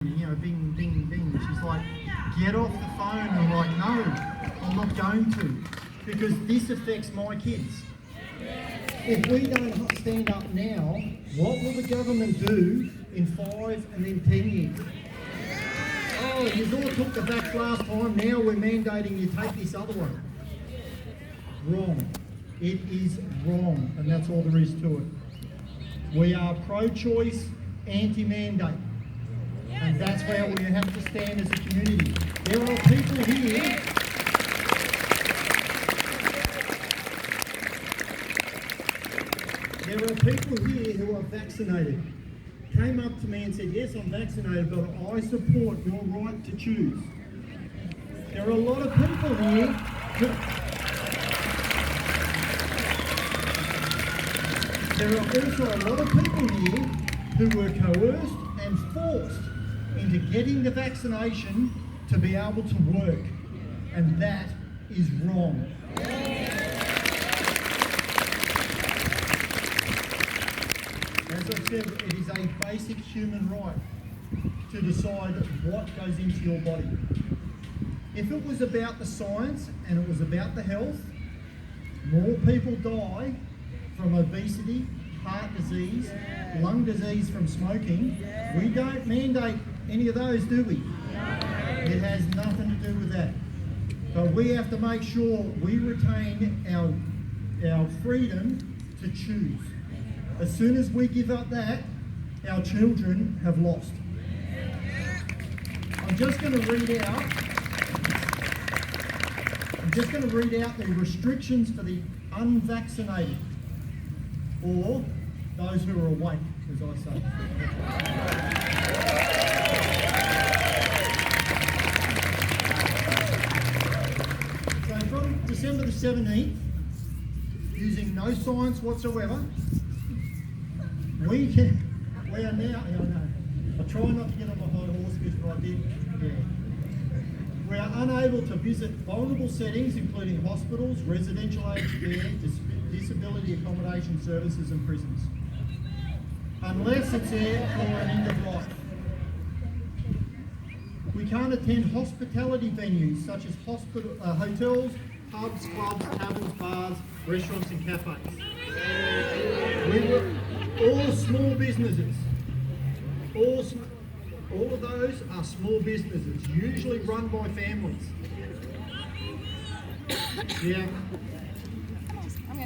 bing, bing, bing. She's like, get off the phone. I'm like, no, I'm not going to, because this affects my kids. If we don't stand up now, what will the government do in 5 and then 10 years? Oh, you all took the vax last time, now we're mandating you take this other one. Wrong. It is wrong, and that's all there is to it. We are pro-choice, anti-mandate. And that's where we have to stand as a community. There are people here who are vaccinated. Came up to me and said, yes, I'm vaccinated, but I support your right to choose. There are a lot of people here There are also a lot of people here who were coerced and forced into getting the vaccination to be able to work, and that is wrong. As I said, it is a basic human right to decide what goes into your body. If it was about the science and it was about the health, more people die from obesity, heart disease, lung disease from smoking. We don't mandate any of those, do we? It has nothing to do with that. But we have to make sure we retain our freedom to choose. As soon as we give up that, our children have lost. I'm just going to read out the restrictions for the unvaccinated, or those who are awake, as I say. So from December the 17th, using no science whatsoever, we are now, I try not to get on my high horse, because if I did, we are unable to visit vulnerable settings, including hospitals, residential aged care, disability accommodation services and prisons, unless it's there for an end of life. We can't attend hospitality venues such as hotels, pubs, clubs, taverns, bars, restaurants and cafes. All small businesses, all of those are small businesses, usually run by families. Yeah.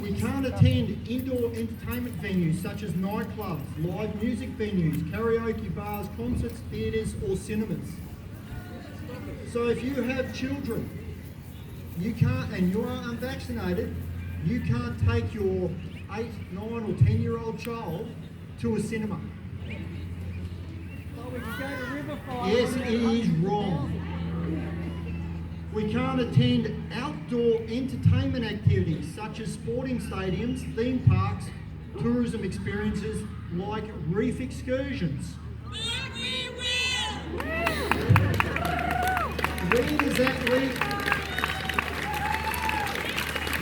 We can't attend indoor entertainment venues such as nightclubs, live music venues, karaoke bars, concerts, theatres or cinemas. So if you have children, you can't, and you are unvaccinated, you can't take your 8, 9 or 10-year-old child to a cinema. Well, we can go to Riverfire. Yes, it is wrong. We can't attend outdoor entertainment activities such as sporting stadiums, theme parks, tourism experiences like reef excursions.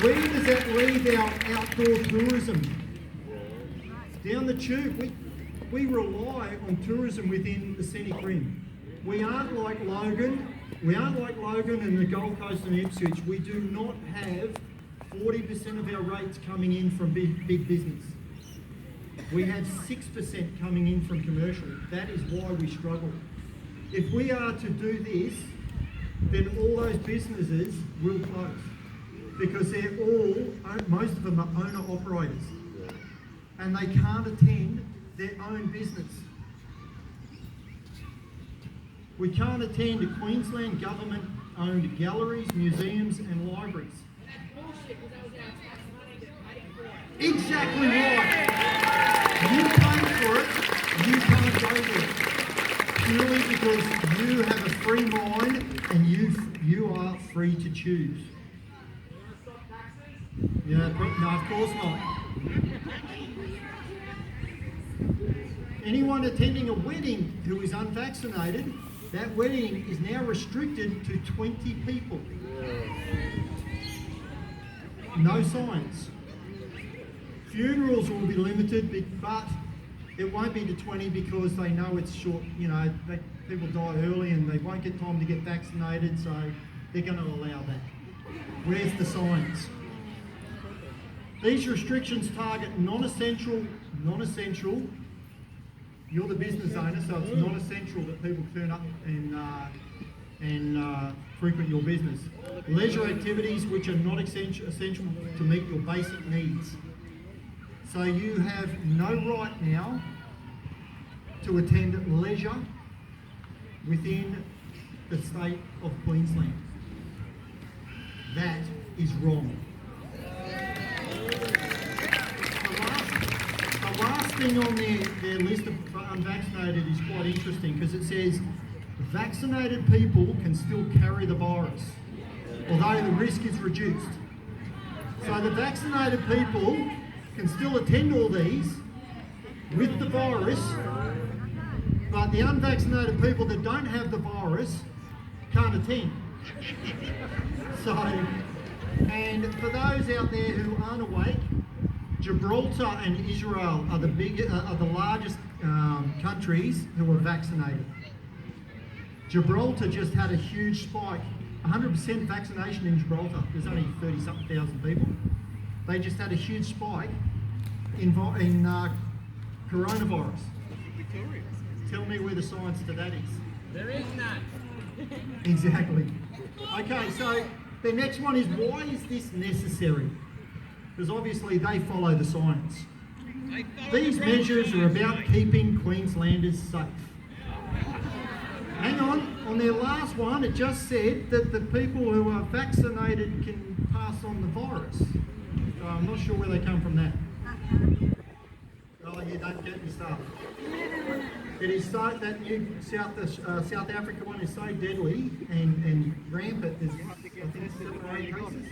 Where does that leave our outdoor tourism? Down the tube, we rely on tourism within the scenic rim. We aren't like Logan and the Gold Coast and Ipswich. We do not have 40% of our rates coming in from big business. We have 6% coming in from commercial. That is why we struggle. If we are to do this, then all those businesses will close, because most of them are owner-operators, and they can't attend their own business. We can't attend a Queensland government-owned galleries, museums and libraries. Exactly right. You pay for it, you can't go there. Purely because you have a free mind and you are free to choose. Yeah, no, of course not. Anyone attending a wedding who is unvaccinated, that wedding is now restricted to 20 people. No science. Funerals will be limited, but it won't be to 20 because they know it's short, people die early and they won't get time to get vaccinated, so they're going to allow that. Where's the science? These restrictions target non-essential, you're the business owner, so it's not essential that people turn up and frequent your business. Leisure activities which are not essential to meet your basic needs. So you have no right now to attend leisure within the state of Queensland. That is wrong. The last thing on their list of unvaccinated is quite interesting because it says vaccinated people can still carry the virus, although the risk is reduced. So the vaccinated people can still attend all these with the virus, but the unvaccinated people that don't have the virus can't attend. So, and for those out there who aren't awake, Gibraltar and Israel are the largest countries who are vaccinated. Gibraltar just had a huge spike, 100% vaccination in Gibraltar. There's only 30-something thousand people. They just had a huge spike in coronavirus. Victoria. Tell me where the science to that is. There is none. Exactly. Okay, so the next one is, why is this necessary? Because obviously they follow the science. These measures are about keeping Queenslanders safe. Hang on their last one, it just said that the people who are vaccinated can pass on the virus. So I'm not sure where they come from that. Oh, you don't get me started. It is so that new South Africa one is so deadly and rampant. There's, I think, 7 or 8 cases.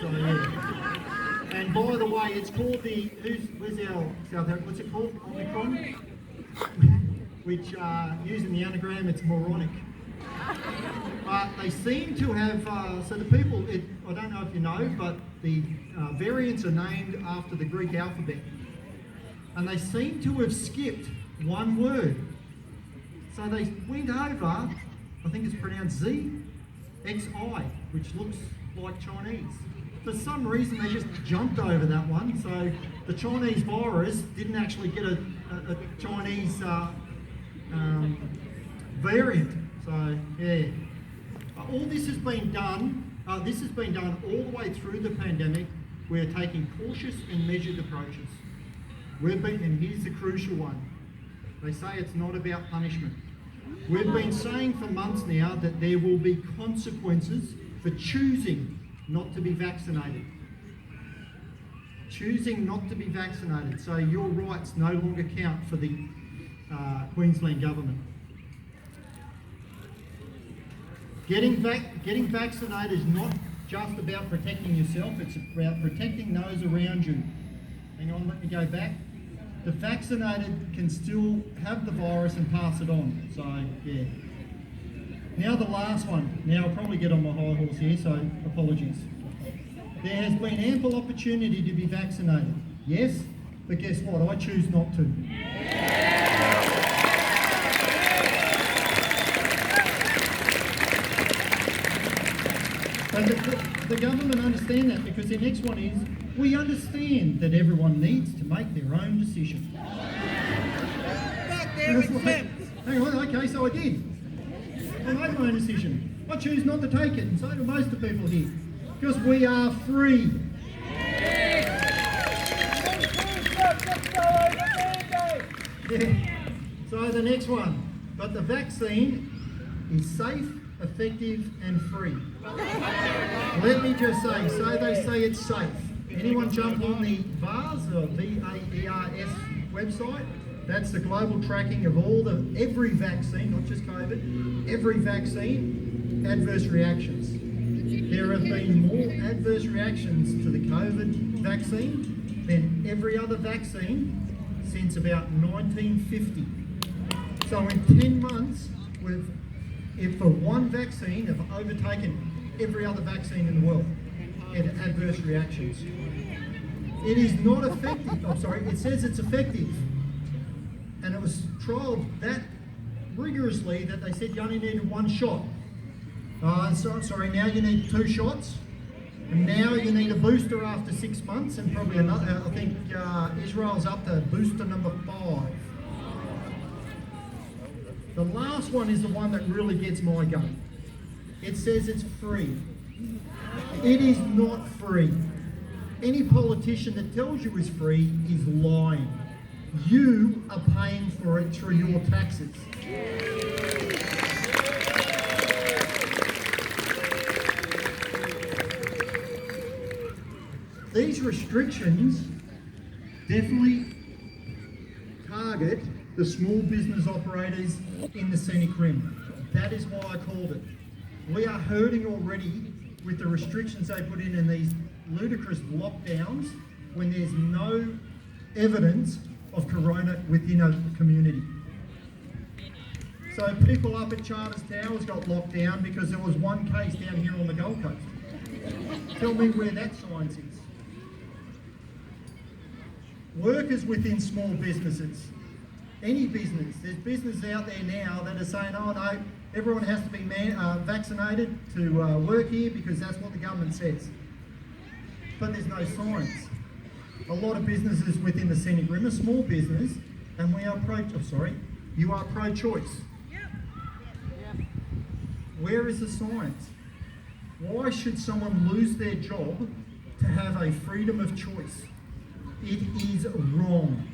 So yeah. And by the way, it's called where's our South Africa? What's it called? Omicron, which using the anagram, it's moronic. But they seem to have. So the people, I don't know if you know, but the variants are named after the Greek alphabet. And they seem to have skipped one word. So they went over, I think it's pronounced XI, which looks like Chinese. For some reason they just jumped over that one, so the Chinese virus didn't actually get a Chinese variant. So yeah, all this has been done. This has been done all the way through the pandemic. We're taking cautious and measured approaches. And here's the crucial one. They say it's not about punishment. We've been saying for months now that there will be consequences for choosing not to be vaccinated. Choosing not to be vaccinated. So your rights no longer count for the Queensland government. Getting vaccinated is not just about protecting yourself, it's about protecting those around you. Hang on, let me go back. The vaccinated can still have the virus and pass it on. So, yeah. Now the last one. Now I'll probably get on my high horse here, so apologies. There has been ample opportunity to be vaccinated. Yes, but guess what? I choose not to. But the government understand that, because the next one is, we understand that everyone needs to make their own decision. But they're exempt. Hang on, okay, so I did. I made my own decision. I choose not to take it, and so do most of the people here. Because we are free. Yeah. So the next one. But the vaccine is safe, effective and free. Let me just say, so they say it's safe. Anyone jump on the VAERS, or VAERS website? That's the global tracking of every vaccine, not just COVID, every vaccine, adverse reactions. There have been more adverse reactions to the COVID vaccine than every other vaccine since about 1950. So in 10 months, if for one vaccine have overtaken every other vaccine in the world in adverse reactions. It is not effective. I'm sorry, it says it's effective. And it was trialled that rigorously that they said you only needed 1 shot. Sorry, now you need 2 shots. And now you need a booster after 6 months, and probably another. I think Israel's up to booster number 5. The last one is the one that really gets my goat. It says it's free. It is not free. Any politician that tells you it's free is lying. You are paying for it through your taxes. These restrictions definitely target the small business operators in the scenic rim. That is why I called it. We are hurting already with the restrictions they put in these ludicrous lockdowns when there's no evidence of corona within a community. So people up at Charters Towers got locked down because there was 1 case down here on the Gold Coast. Tell me where that science is. Workers within small businesses, any business, there's businesses out there now that are saying, oh no, everyone has to be vaccinated to work here because that's what the government says. But there's no science. A lot of businesses within the scenic rim are small business, and we are you are pro-choice. Where is the science? Why should someone lose their job to have a freedom of choice? It is wrong.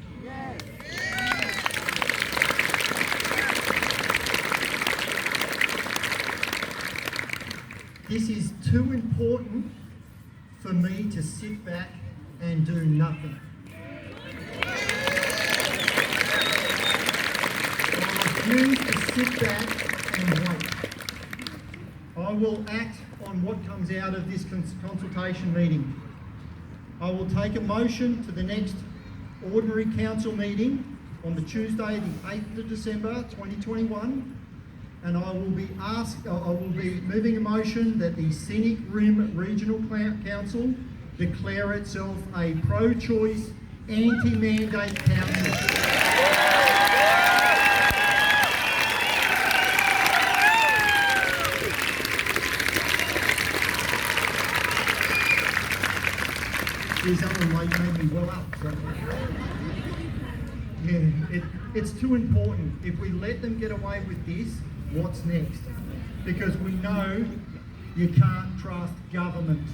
This is too important for me to sit back and do nothing. I refuse to sit back and wait. I will act on what comes out of this consultation meeting. I will take a motion to the next ordinary council meeting on the Tuesday, the 8th of December 2021, and I will be moving a motion that the Scenic Rim Regional Council declare itself a pro-choice, anti-mandate council. These other lights made me well up. So. Yeah, it's too important. If we let them get away with this, what's next? Because we know you can't trust government.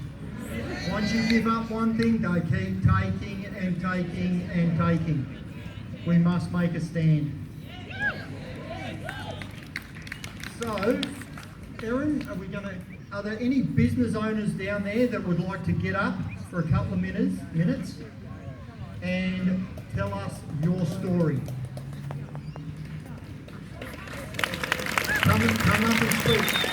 Once you give up one thing, they keep taking and taking and taking. We must make a stand. So, Erin, are there any business owners down there that would like to get up for a couple of minutes and tell us your story? Come up and speak.